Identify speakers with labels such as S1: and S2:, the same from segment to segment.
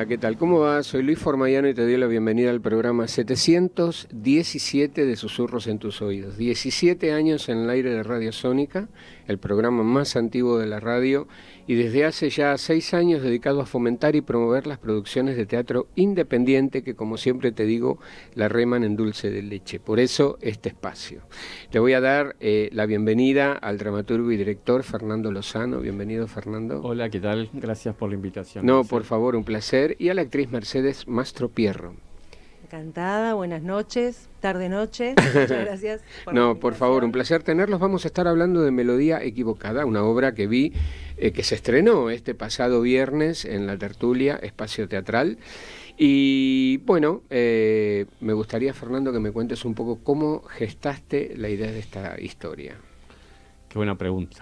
S1: ¿Qué tal? ¿Cómo va? Soy Luis Formayano y te doy la bienvenida al programa 717 de Susurros en tus oídos. 17 años en el aire de Radio Sónica, el programa más antiguo de la radio, y desde hace ya 6 años dedicado a fomentar y promover las producciones de teatro independiente que, como siempre te digo, la reman en dulce de leche. Por eso este espacio. Le voy a dar la bienvenida al dramaturgo y director Fernando Lozano. Bienvenido, Fernando.
S2: Hola, ¿qué tal? Gracias por la invitación.
S1: No, por favor, un placer. Y a la actriz Mercedes Mastropierro.
S3: Encantada, buenas noches, tarde-noche, muchas gracias.
S1: Por favor, un placer tenerlos. Vamos a estar hablando de Melodía Equivocada, una obra que vi que se estrenó este pasado viernes en la tertulia Espacio Teatral. Y bueno, me gustaría, Fernando, que me cuentes un poco cómo gestaste la idea de esta historia.
S2: Qué buena pregunta.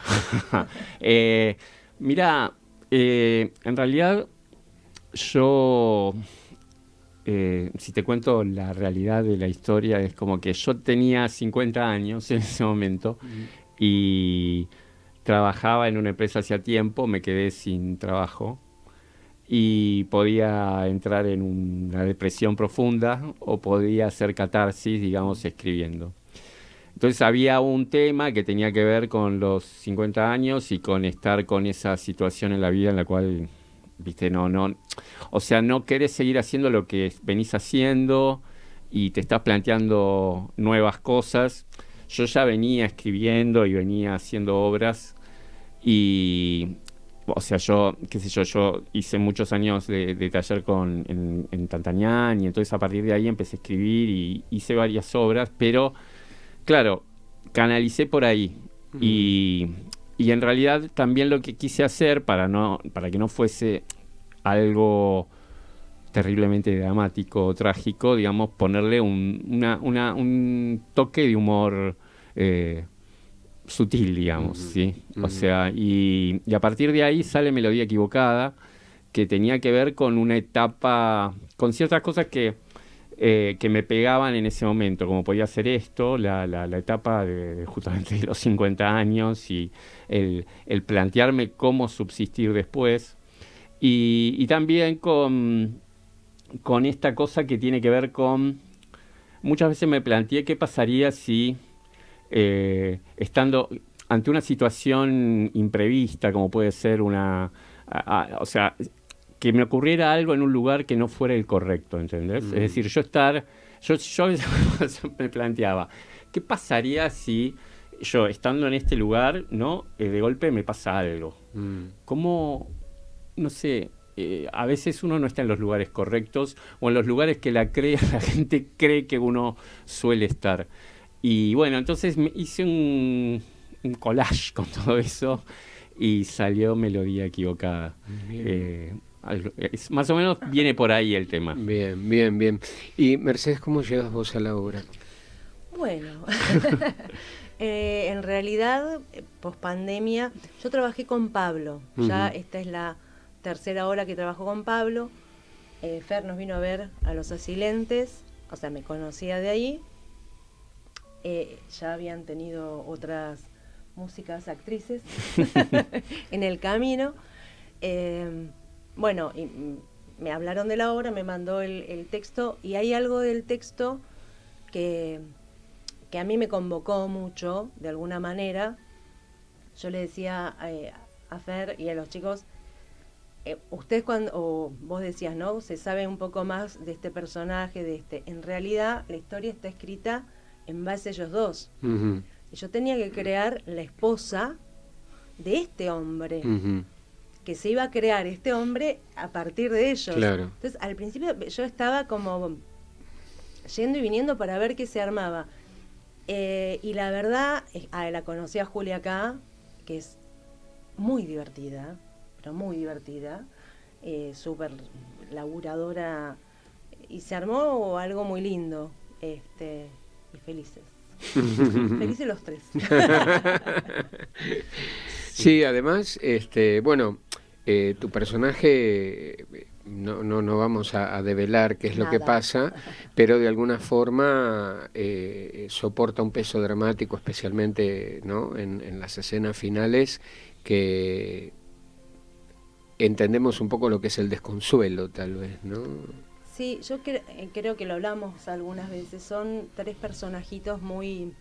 S2: Mira, en realidad yo... si te cuento la realidad de la historia, es como que yo tenía 50 años en ese momento y trabajaba en una empresa hacía tiempo, me quedé sin trabajo y podía entrar en una depresión profunda o podía hacer catarsis, digamos, escribiendo. Entonces había un tema que tenía que ver con los 50 años y con estar con esa situación en la vida en la cual... ¿Viste? O sea, no querés seguir haciendo lo que venís haciendo y te estás planteando nuevas cosas. Yo ya venía escribiendo y venía haciendo obras y, o sea, yo hice muchos años de taller en Tantañán y entonces a partir de ahí empecé a escribir y hice varias obras, pero, claro, canalicé por ahí y en realidad también lo que quise hacer para que no fuese algo terriblemente dramático o trágico, digamos, ponerle un toque de humor sutil, digamos, ¿sí? O sea, y a partir de ahí sale Melodía Equivocada, que tenía que ver con una etapa, con ciertas cosas que me pegaban en ese momento, como podía ser esto, la etapa justamente de los 50 años y el plantearme cómo subsistir después, y también con esta cosa que tiene que ver con, muchas veces me planteé qué pasaría si estando ante una situación imprevista, como puede ser o sea, que me ocurriera algo en un lugar que no fuera el correcto, ¿entendés? Es decir, yo a veces me planteaba, ¿qué pasaría si yo, estando en este lugar, ¿no? De golpe me pasa algo? ¿Cómo, no sé, a veces uno no está en los lugares correctos o en los lugares que la gente cree que uno suele estar? Y bueno, entonces hice un collage con todo eso y salió Melodía Equivocada. Más o menos viene por ahí el tema.
S1: Bien. Y Mercedes, ¿cómo llegas vos a la obra?
S3: Bueno, en realidad, pospandemia, yo trabajé con Pablo. Ya esta es la tercera hora que trabajo con Pablo. Fer nos vino a ver a Los Asilentes, o sea, me conocía de ahí. Ya habían tenido otras músicas, actrices en el camino. Bueno, y me hablaron de la obra, me mandó el texto, y hay algo del texto que a mí me convocó mucho, de alguna manera. Yo le decía a Fer y a los chicos, ustedes o vos decías, ¿no? Se sabe un poco más de este personaje, en realidad la historia está escrita en base a ellos dos. Y yo tenía que crear la esposa de este hombre. Que se iba a crear este hombre a partir de ellos.
S1: Claro.
S3: Entonces, al principio yo estaba como yendo y viniendo para ver qué se armaba. Y la verdad, la conocí a Julia acá, que es muy divertida, pero muy divertida, súper laburadora, y se armó algo muy lindo, y felices. Felices los tres.
S1: Sí, además, bueno, tu personaje, no vamos a develar qué es lo que pasa, pero de alguna forma soporta un peso dramático, especialmente, ¿no? en las escenas finales, que entendemos un poco lo que es el desconsuelo, tal vez, ¿no?
S3: Sí, yo creo que lo hablamos algunas veces. Son 3 personajitos muy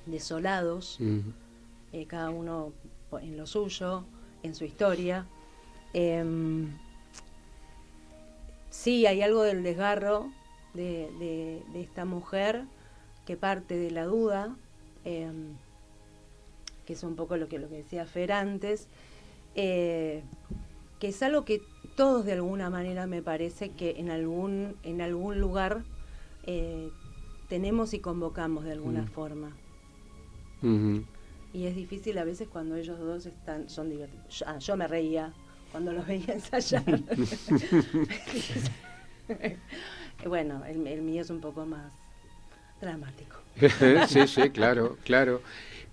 S3: desolados, cada uno en lo suyo, en su historia. Sí, hay algo del desgarro de esta mujer que parte de la duda, que es un poco lo que decía Fer antes, que es algo que todos de alguna manera me parece que en algún lugar tenemos y convocamos de alguna forma. Y es difícil a veces cuando ellos dos son divertidos. Yo me reía cuando los veía ensayar. Bueno, el mío es un poco más dramático.
S1: Sí, claro.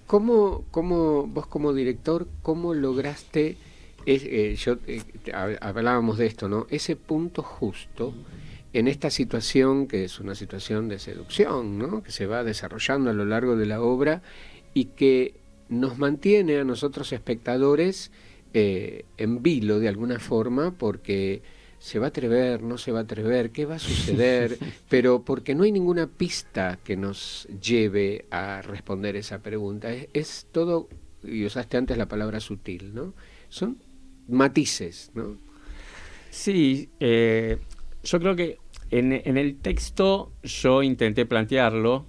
S1: ¿Cómo vos como director, cómo lograste, hablábamos de esto, ¿no? Ese punto justo en esta situación que es una situación de seducción, ¿no? Que se va desarrollando a lo largo de la obra y que nos mantiene a nosotros espectadores en vilo de alguna forma, porque se va a atrever, no se va a atrever, qué va a suceder, pero porque no hay ninguna pista que nos lleve a responder esa pregunta. Es todo, y usaste antes la palabra sutil, ¿no? Son matices, ¿no?
S2: Sí, yo creo que en el texto yo intenté plantearlo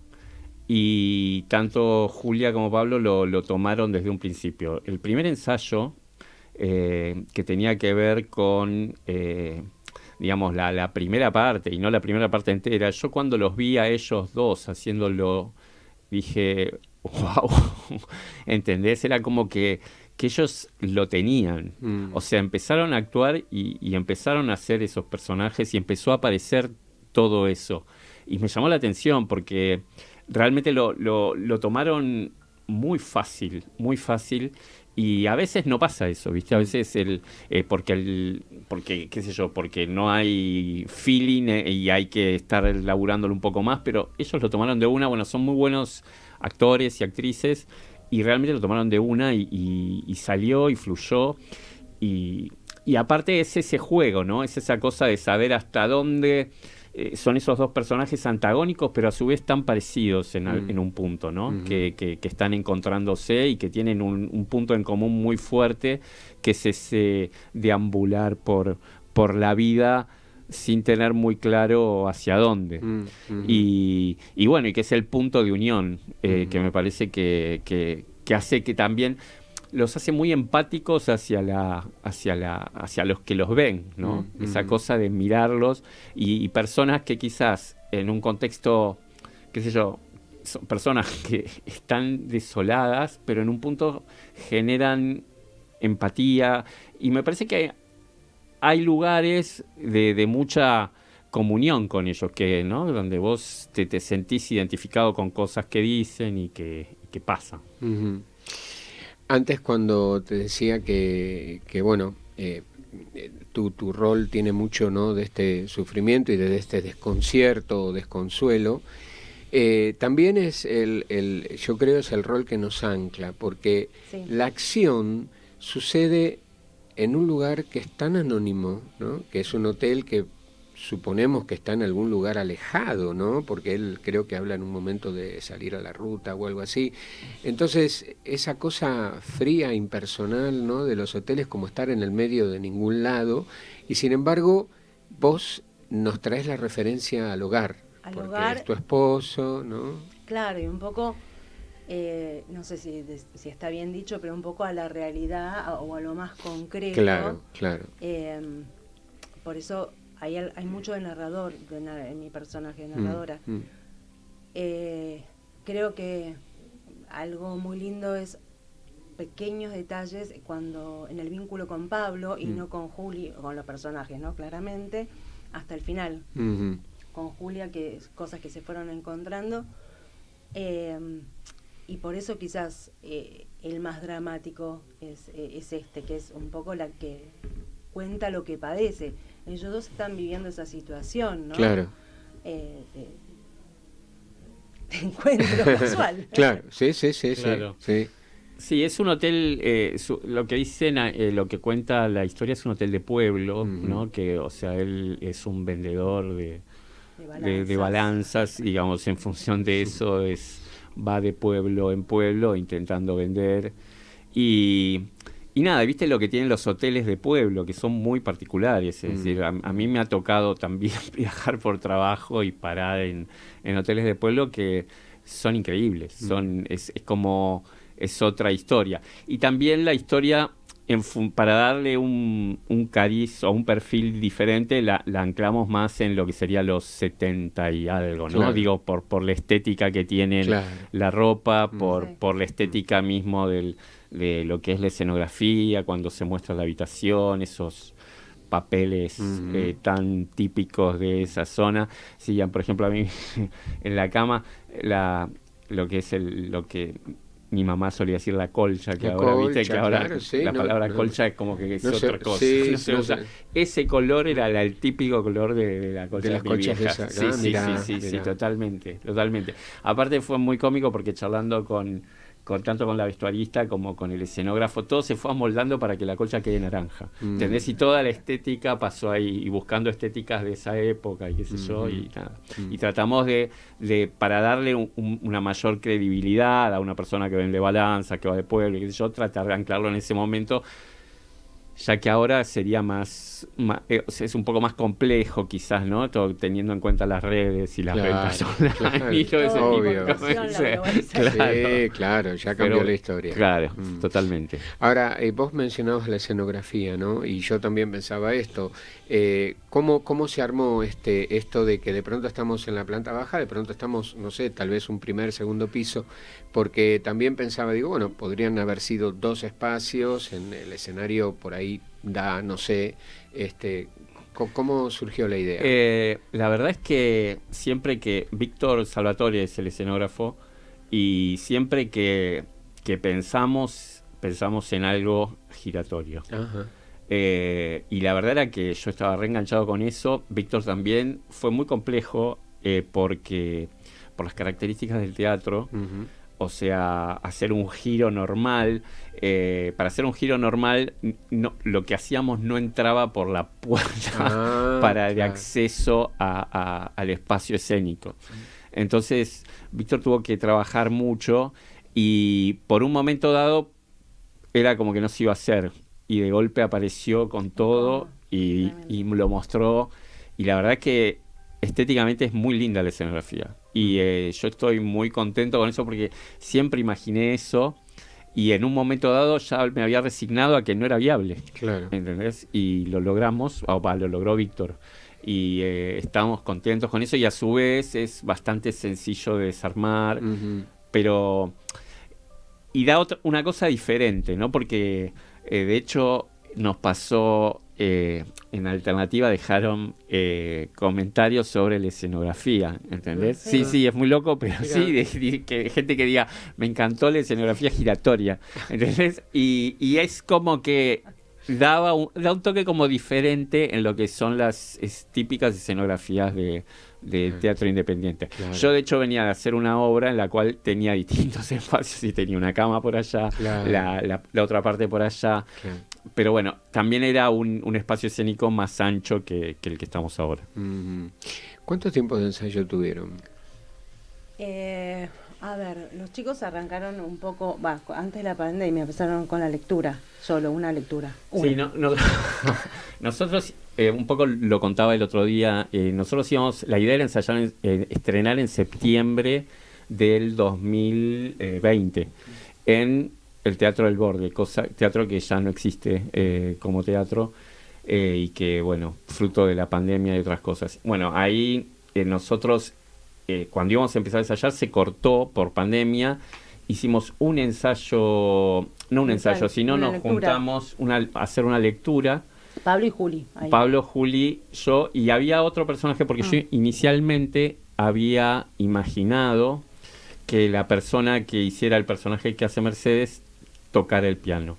S2: y tanto Julia como Pablo lo tomaron desde un principio. El primer ensayo, que tenía que ver con, digamos, la primera parte, y no la primera parte entera, yo cuando los vi a ellos dos haciéndolo, dije, wow, ¿entendés? Era como que ellos lo tenían. O sea, empezaron a actuar y empezaron a hacer esos personajes y empezó a aparecer todo eso. Y me llamó la atención porque realmente lo tomaron muy fácil, y a veces no pasa eso, ¿viste? A veces porque qué sé yo, porque no hay feeling y hay que estar laburándolo un poco más, pero ellos lo tomaron de una. Bueno, son muy buenos actores y actrices y realmente lo tomaron de una y salió y fluyó. Y aparte es ese juego, ¿no? Es esa cosa de saber hasta dónde son esos dos personajes antagónicos, pero a su vez tan parecidos en un punto, ¿no? Que están encontrándose y que tienen un punto en común muy fuerte, que es ese deambular por la vida sin tener muy claro hacia dónde. Y bueno, y que es el punto de unión, que me parece que hace que también los hace muy empáticos hacia los que los ven, ¿no? Esa cosa de mirarlos y personas que quizás en un contexto, qué sé yo, son personas que están desoladas, pero en un punto generan empatía, y me parece que hay lugares de mucha comunión con ellos, que, ¿no? Donde vos te sentís identificado con cosas que dicen y que pasan.
S1: Antes, cuando te decía que bueno, tu rol tiene mucho, ¿no?, de este sufrimiento y de este desconcierto o desconsuelo, también es yo creo es el rol que nos ancla, porque sí, la acción sucede en un lugar que es tan anónimo, ¿no?, que es un hotel que suponemos que está en algún lugar alejado, ¿no? Porque él creo que habla en un momento de salir a la ruta o algo así. Entonces, esa cosa fría, impersonal, ¿no?, de los hoteles, como estar en el medio de ningún lado, y sin embargo, vos nos traes la referencia al hogar, porque hogar, es tu esposo, ¿no?
S3: Claro, y un poco, no sé si está bien dicho, pero un poco a la realidad o a lo más concreto.
S1: Claro.
S3: Por eso hay mucho de narrador en mi personaje, de narradora. Creo que algo muy lindo es pequeños detalles cuando en el vínculo con Pablo y no con Juli, con los personajes, ¿no? Claramente, hasta el final. Con Julia, que es cosas que se fueron encontrando. Y por eso quizás el más dramático es este, que es un poco la que cuenta lo que padece. Ellos dos están viviendo esa situación, ¿no?
S1: Claro.
S3: De encuentro casual.
S1: Claro, sí.
S2: Claro.
S1: Sí.
S2: Sí, es un hotel, lo que dicen, lo que cuenta la historia es un hotel de pueblo, ¿no? Que, o sea, él es un vendedor de balanzas, digamos, en función de eso va de pueblo en pueblo intentando vender. Y nada, viste lo que tienen los hoteles de pueblo, que son muy particulares. Es decir, a mí me ha tocado también viajar por trabajo y parar en hoteles de pueblo que son increíbles. Es como... es otra historia. Y también la historia, para darle un cariz o un perfil diferente, la anclamos más en lo que sería los 70 y algo, ¿no?
S1: Claro.
S2: Digo, por la estética que tienen la ropa, por la estética mismo de lo que es la escenografía, cuando se muestra la habitación, esos papeles tan típicos de esa zona. Sí, por ejemplo, a mí en la cama, lo que mi mamá solía decir la colcha, que ahora viste que ahora
S1: claro, sí,
S2: la palabra colcha es como que es otra cosa.
S1: Sí,
S2: no se usa. Ese color era el típico color de la colcha
S1: de las
S2: de mi
S1: colchas
S2: vieja.
S1: de esa.
S2: Sí, totalmente. Aparte fue muy cómico porque charlando tanto con la vestuarista como con el escenógrafo, todo se fue amoldando para que la colcha quede naranja. ¿Entendés? Y toda la estética pasó ahí, y buscando estéticas de esa época, y qué sé yo, y nada. Y tratamos para darle una mayor credibilidad a una persona que vende balanza, que va de pueblo, y qué sé yo, tratar de anclarlo en ese momento, ya que ahora sería es un poco más complejo quizás, ¿no? Todo, teniendo en cuenta las redes y las ventas online y todo ese
S1: obvio.
S2: tipo de cosas.
S1: Sí, claro, ya cambió la historia.
S2: Claro, totalmente.
S1: Ahora, vos mencionabas la escenografía, ¿no? Y yo también pensaba esto. ¿Cómo se armó esto de que de pronto estamos en la planta baja, de pronto estamos, no sé, tal vez un primer, segundo piso? Porque también pensaba, digo, bueno, podrían haber sido 2 espacios, en el escenario por ahí da, no sé, ¿cómo surgió la idea?
S2: La verdad es que siempre que Víctor Salvatore es el escenógrafo, y siempre que pensamos en algo giratorio.
S1: Ajá.
S2: Y la verdad era que yo estaba reenganchado con eso. Víctor también. Fue muy complejo porque por las características del teatro, o sea, hacer un giro normal. Para hacer un giro normal, lo que hacíamos no entraba por la puerta de acceso al espacio escénico. Entonces, Víctor tuvo que trabajar mucho y por un momento dado era como que no se iba a hacer. Y de golpe apareció con todo y lo mostró. Y la verdad que estéticamente es muy linda la escenografía. Y yo estoy muy contento con eso porque siempre imaginé eso. Y en un momento dado ya me había resignado a que no era viable.
S1: Claro.
S2: ¿Entendés? Y lo logramos, lo logró Víctor. Y estamos contentos con eso. Y a su vez es bastante sencillo de desarmar. Pero... Y da una cosa diferente, ¿no? Porque... de hecho, nos pasó, en Alternativa dejaron comentarios sobre la escenografía, ¿entendés? Sí, es muy loco, pero sí, que gente que diga, me encantó la escenografía giratoria, ¿entendés? Y es como que da un toque como diferente en lo que son las típicas escenografías de teatro independiente. Claro. Yo de hecho venía de hacer una obra en la cual tenía distintos espacios y tenía una cama por allá, la otra parte por allá, pero bueno, también era un espacio escénico más ancho que el que estamos ahora.
S1: ¿Cuánto tiempo de ensayo tuvieron?
S3: A ver, los chicos arrancaron un poco, antes de la pandemia empezaron con la lectura, solo una lectura.
S2: Sí, nosotros, un poco lo contaba el otro día, nosotros la idea era ensayar, estrenar en septiembre del 2020 en el Teatro del Borde, teatro que ya no existe como teatro y que, bueno, fruto de la pandemia y otras cosas. Bueno, ahí nosotros... cuando íbamos a empezar a ensayar se cortó por pandemia, hicimos un ensayo, no un ensayo, sino nos juntamos a hacer una lectura.
S3: Pablo y Juli. Ahí.
S2: Pablo, Juli, yo, y había otro personaje porque yo inicialmente había imaginado que la persona que hiciera el personaje que hace Mercedes tocara el piano.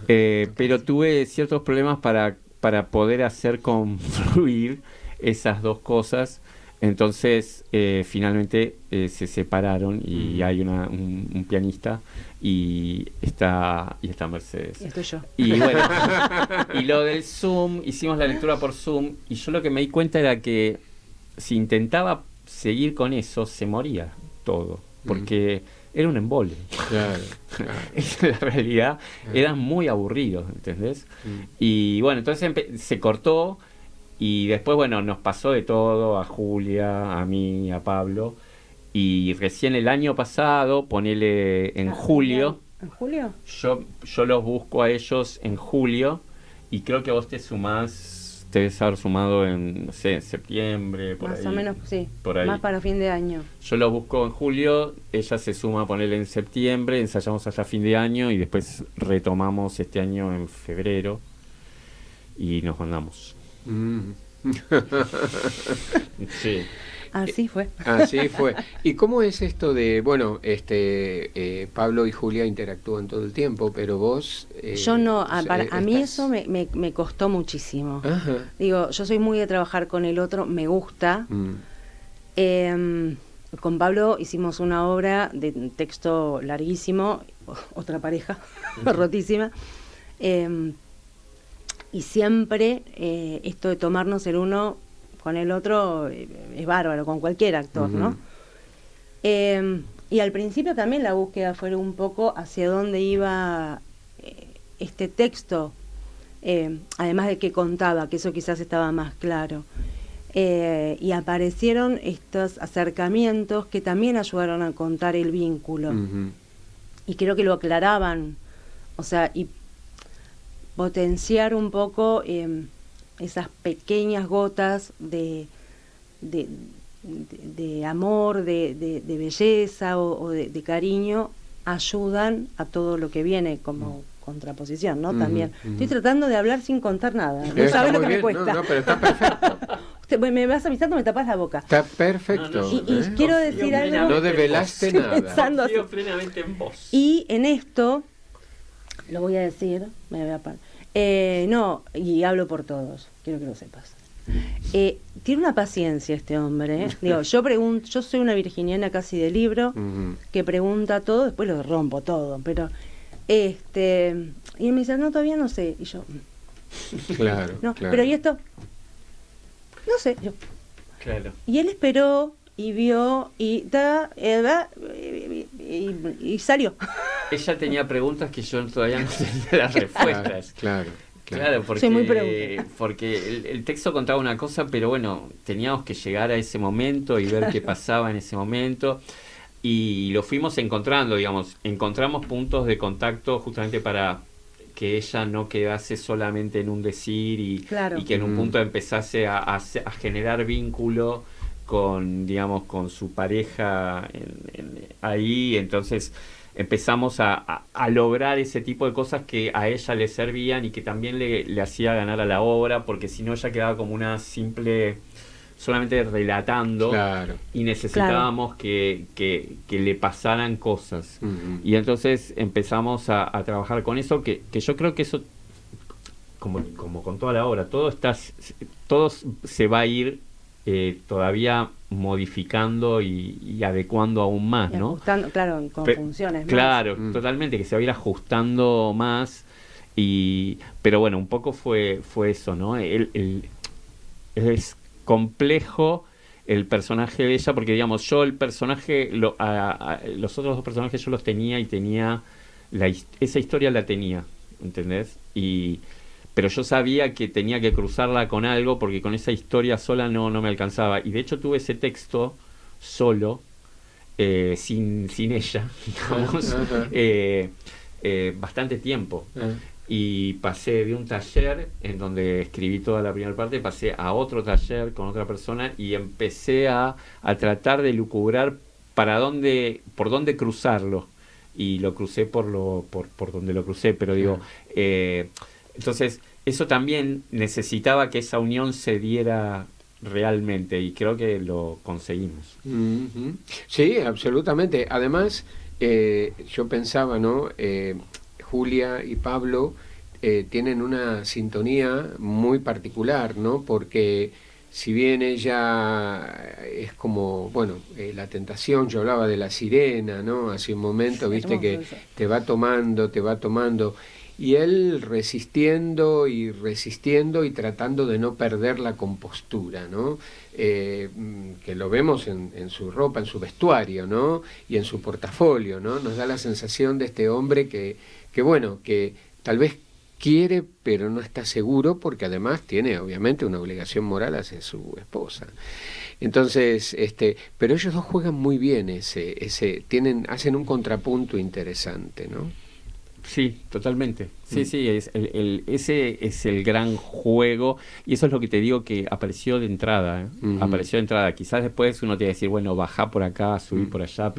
S2: Pero tuve ciertos problemas para poder hacer confluir esas dos cosas. Entonces, finalmente se separaron y hay un pianista y está Mercedes.
S3: Y estoy yo.
S2: Y bueno, y lo del Zoom, hicimos la lectura por Zoom y yo lo que me di cuenta era que si intentaba seguir con eso, se moría todo, porque era un embole.
S1: Claro.
S2: En la realidad, era muy aburrido, ¿entendés? Y bueno, entonces se cortó. Y después, bueno, nos pasó de todo, a Julia, a mí, a Pablo. Y recién el año pasado, ponele en julio.
S3: ¿En julio?
S2: Yo los busco a ellos en julio. Y creo que vos te debes haber sumado en, no sé, en septiembre, por
S3: más
S2: ahí.
S3: o menos, sí.
S2: Por ahí.
S3: Más para fin de año.
S2: Yo los busco en julio, ella se suma, ponele en septiembre, ensayamos hasta fin de año y después retomamos este año en febrero. Y nos mandamos. Sí.
S3: Así fue.
S1: Así fue. ¿Y cómo es esto de, bueno, Pablo y Julia interactúan todo el tiempo, pero vos...
S3: Yo no, a mí eso me costó muchísimo.
S1: Ajá.
S3: Digo, yo soy muy de trabajar con el otro, me gusta. Con Pablo hicimos una obra de texto larguísimo, otra pareja, rotísima. Y siempre esto de tomarnos el uno con el otro es bárbaro, con cualquier actor, ¿no? Y al principio también la búsqueda fue un poco hacia dónde iba este texto, además de que contaba, que eso quizás estaba más claro. Y aparecieron estos acercamientos que también ayudaron a contar el vínculo. Y creo que lo aclaraban, o sea, y potenciar un poco esas pequeñas gotas de amor, de belleza o de cariño, ayudan a todo lo que viene como contraposición, ¿no? También. Estoy tratando de hablar sin contar nada. No sabes lo que me cuesta.
S1: No, pero está perfecto.
S3: Me vas avisando, me tapas la boca.
S1: Está perfecto.
S3: Y quiero decir algo.
S1: No develaste nada.
S2: Confío plenamente en vos.
S3: Y en esto, lo voy a decir, me voy a parar. No, y hablo por todos, quiero que lo sepas. Tiene una paciencia este hombre. Digo, yo soy una virginiana casi de libro, que pregunta todo, después lo rompo todo, pero y él me dice, no, todavía no sé, y yo,
S1: claro,
S3: no,
S1: claro.
S3: pero ¿y esto? No sé, yo.
S2: Claro.
S3: Y él esperó y vio y salió.
S2: Ella tenía preguntas que yo todavía no tenía las respuestas.
S1: Claro.
S2: Porque,
S3: soy muy pregunta.
S2: Porque el texto contaba una cosa, pero bueno, teníamos que llegar a ese momento y ver qué pasaba en ese momento. Y lo fuimos encontrando, digamos, encontramos puntos de contacto justamente para que ella no quedase solamente en un decir y que en un punto empezase a generar vínculo con, digamos, con su pareja ahí. Entonces empezamos a lograr ese tipo de cosas que a ella le servían y que también le hacía ganar a la obra, porque si no ella quedaba como una simple, solamente relatando, y necesitábamos que le pasaran cosas. Y entonces empezamos a trabajar con eso, que yo creo que eso, como con toda la obra, todo se va a ir todavía modificando y adecuando aún más,
S3: y
S2: ¿no?
S3: Ajustando, claro, con funciones más.
S2: Claro, totalmente, que se va a ir ajustando más. Pero bueno, un poco fue eso, ¿no? Es complejo el personaje de ella, porque digamos, yo el personaje, los otros dos personajes yo los tenía y tenía esa historia la tenía, ¿entendés? Pero yo sabía que tenía que cruzarla con algo, porque con esa historia sola no me alcanzaba. Y de hecho tuve ese texto solo, sin ella, digamos, bastante tiempo. Y pasé de un taller en donde escribí toda la primera parte, pasé a otro taller con otra persona y empecé a tratar de lucubrar por dónde cruzarlo. Y lo crucé por donde lo crucé, pero digo... entonces, eso también necesitaba que esa unión se diera realmente, y creo que lo conseguimos.
S1: Sí, absolutamente. Además, yo pensaba, ¿no? Julia y Pablo tienen una sintonía muy particular, ¿no? Porque si bien ella es como, bueno, la tentación, yo hablaba de la sirena, ¿no? Hace un momento, viste, que te va tomando, y él resistiendo y tratando de no perder la compostura, ¿no? Que lo vemos en su ropa, en su vestuario, ¿no? Y en su portafolio, ¿no? Nos da la sensación de este hombre que bueno, que tal vez quiere, pero no está seguro, porque además tiene obviamente una obligación moral hacia su esposa. Entonces, pero ellos dos juegan muy bien hacen un contrapunto interesante, ¿no?
S2: Sí, totalmente. Sí, ese es el gran juego, y eso es lo que te digo, que apareció de entrada, ¿eh? Apareció de entrada. Quizás después uno te va a decir, bueno, bajá por acá, subí por allá,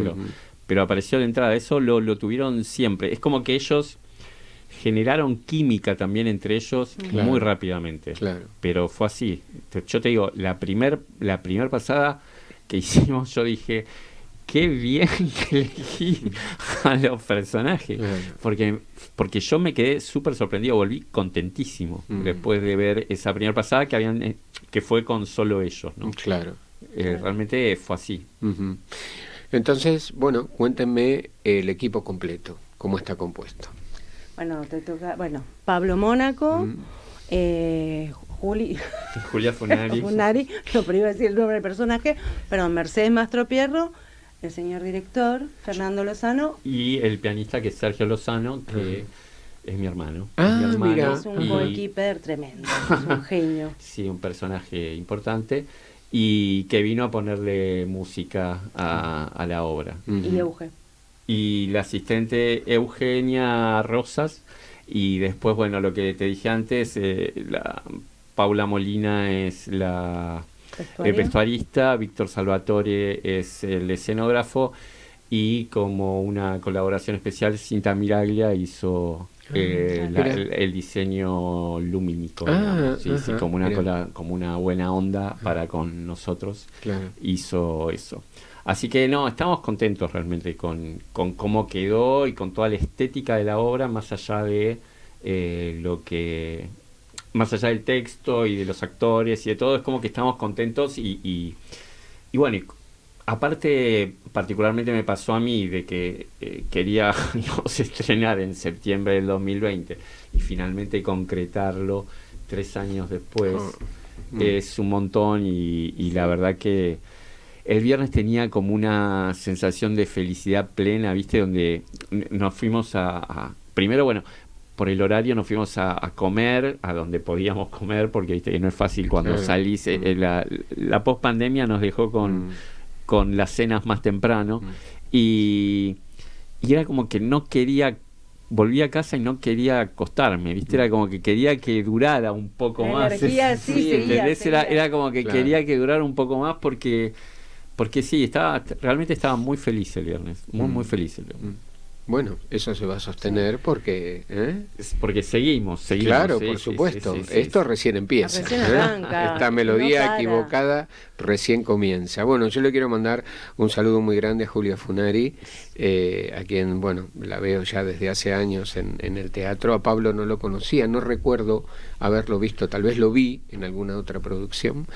S2: pero apareció de entrada. Eso lo tuvieron siempre. Es como que ellos generaron química también entre ellos muy rápidamente. Claro. Pero fue así. Yo te digo, la primer pasada que hicimos, yo dije, qué bien que elegí a los personajes. Porque yo me quedé súper sorprendido, volví contentísimo después de ver esa primera pasada que fue con solo ellos, ¿no?
S1: Claro.
S2: Realmente fue así.
S1: Entonces, bueno, cuéntenme el equipo completo, cómo está compuesto.
S3: Bueno, Pablo Mónaco,
S2: Julia Funari.
S3: No, pero iba a decir el nombre del personaje, perdón, Mercedes Mastropierro, el señor director, Fernando Lozano.
S2: Y el pianista, que es Sergio Lozano, que es mi hermano.
S3: Mira. Es un coequiper tremendo, es un genio.
S2: Sí, un personaje importante, y que vino a ponerle música a la obra.
S3: Y Euge.
S2: Y la asistente Eugenia Rosas, y después, bueno, lo que te dije antes, la Paula Molina es la vestuarista, Víctor Salvatore es el escenógrafo, y como una colaboración especial, Cinta Miraglia hizo el diseño lumínico, como una buena onda para con nosotros. Claro. Hizo eso. Así que no, estamos contentos realmente con cómo quedó y con toda la estética de la obra, más allá de más allá del texto y de los actores y de todo. Es como que estamos contentos y bueno, aparte particularmente me pasó a mí de que queríamos estrenar en septiembre del 2020 y finalmente concretarlo 3 años después. Es un montón, y la verdad que el viernes tenía como una sensación de felicidad plena, ¿viste? Donde nos fuimos primero, bueno, por el horario nos fuimos a comer, a donde podíamos comer, porque viste que no es fácil cuando salís. La post-pandemia nos dejó con las cenas más temprano, y era como que no quería, volví a casa y no quería acostarme, ¿viste? Era como que quería que durara un poco más. Era como que quería que durara un poco más, porque sí, realmente estaba muy feliz el viernes, muy feliz el viernes.
S1: Bueno, eso se va a sostener porque...
S2: Porque seguimos.
S1: Claro, por supuesto. Esto recién empieza.
S3: Recién arranca.
S1: Esta melodía equivocada recién comienza. Bueno, yo le quiero mandar un saludo muy grande a Julia Funari, a quien, bueno, la veo ya desde hace años en el teatro. A Pablo no lo conocía, no recuerdo haberlo visto, tal vez lo vi en alguna otra producción.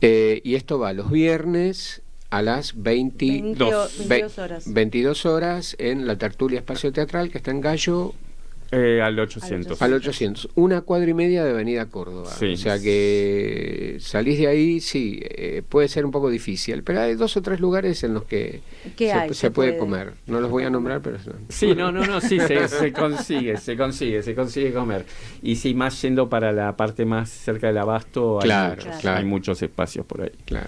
S1: Y esto va los viernes a las 22 horas en la Tertulia Espacio Teatral, que está en Gallo.
S2: Al 800.
S1: Al 800. 1 cuadra y media de Avenida Córdoba. Sí. O sea que salís de ahí, sí, puede ser un poco difícil, pero hay 2 o 3 lugares en los que se puede comer. No los voy a nombrar, pero...
S2: Sí, sí, se consigue comer. Y sí, más yendo para la parte más cerca del Abasto, hay muchos espacios por ahí.
S1: Claro.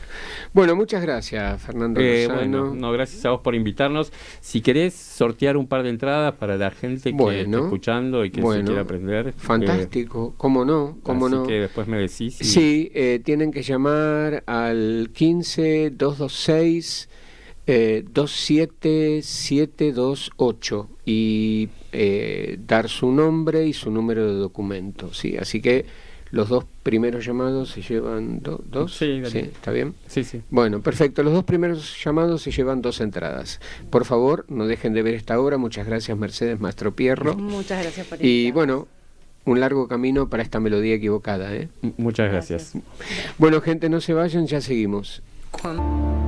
S1: Bueno, muchas gracias, Fernando Lozano.
S2: Gracias a vos por invitarnos. Si querés sortear un par de entradas para la gente que te escucha y que se quiera aprender.
S1: Fantástico, cómo no.
S2: Así que después me decís.
S1: Sí, tienen que llamar al 15-226 27728 y dar su nombre y su número de documento, ¿sí? Así que los 2 primeros llamados se llevan 2.
S2: Sí,
S1: ¿Está bien?
S2: Sí.
S1: Bueno, perfecto. Los 2 primeros llamados se llevan 2 entradas. Por favor, no dejen de ver esta obra. Muchas gracias, Mercedes Mastropierro.
S3: Muchas gracias por
S1: invitarnos. Y bueno, un largo camino para esta melodía equivocada, ¿eh?
S2: Muchas gracias.
S1: Bueno, gente, no se vayan, ya seguimos.
S4: Cuando